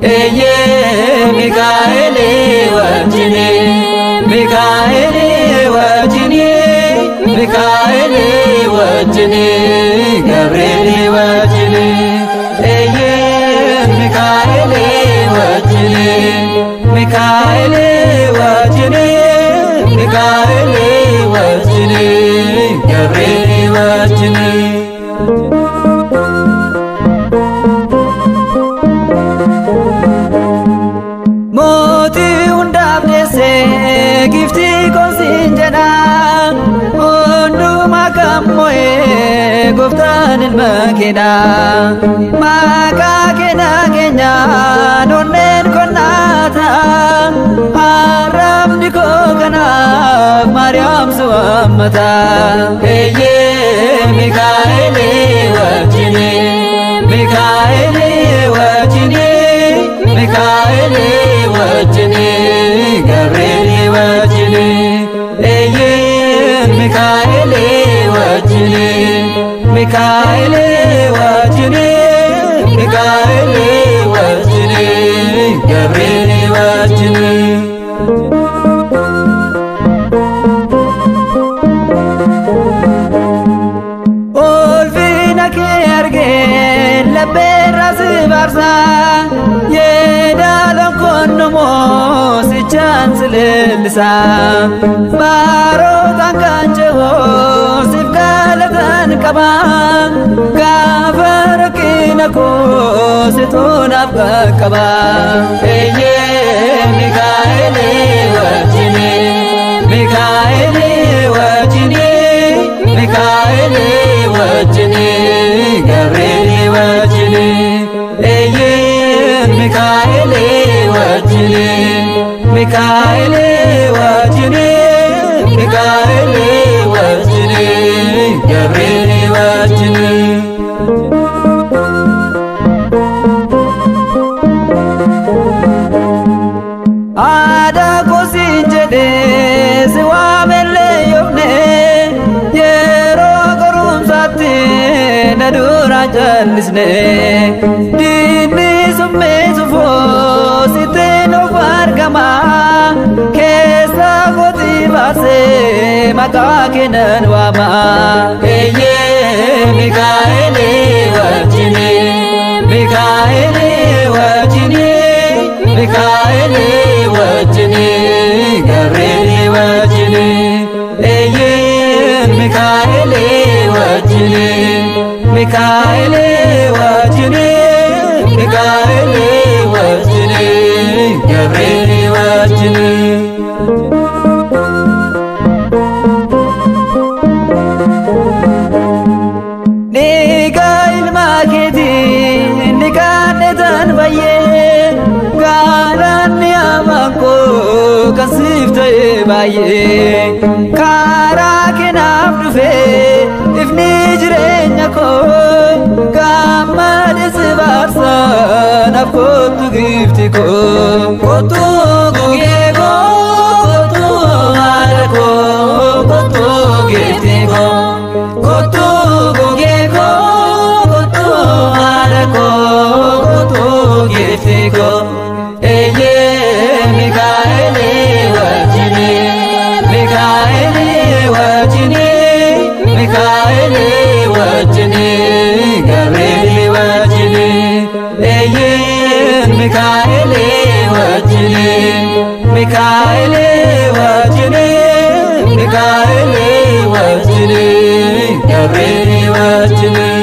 Eye Mikaele wajine, Mikaele wajine, Mikaele wajine, Gabriele wajine. Eye Mikaele wajine, Mikaele wajine, Mikaele wajine, Gabriele wajine. Gifti konsinjana undu makamoe guftan ilmakina makakina kenya nonnen konata haram diko kana Maryam suamata. Eye Mikaele wajine, Mikaele wajine, Mikaele wajine, Gabriele wajine. Eye Mikaele wajine, Mikaele wajine, Mikaele wajine, Gabriele wajine. Olfina ke arge labera sibarsa yedalon konmo Lisa Baro Tankanjo Sifgalatan Kaban Gafar Kinako Situna Kaban. Eye Mikaele wajine, Mikaele wajine, Mikaele wajine, Gabriele wajine. Eye Mikaele wajine, Mikaele wajine, Mikaele wajine, Gabriele wajine. Ada kosinjede siwamele yomne yero korum sati nadura jalisne dini summe sufo siteno fargama kesa goti base makakenan wama. Eye Mikaele wajine, Mikaele wajine, Mikaele wajine, Gabriele wajine. Eye Mikaele wajine, Mikaele wajine, Mikaele wajine, Gabriele wajine. Nika ilma keti nika netan baye garan yamako kasifte baye kara kenaf dufe ifni jirenya ko kamad sibarsa nafotu gifti ko kotu gogego kotu arko kotu gifti ko kotu gogego kotu arko kotu gifti ko. Eye Mikaele wajine, Mikaele wajine, Mikaele wajine, Gabriele wajine. Eye Mikaele wajine, Mikaele wajine, Mikaele wajine, Gabriele wajine.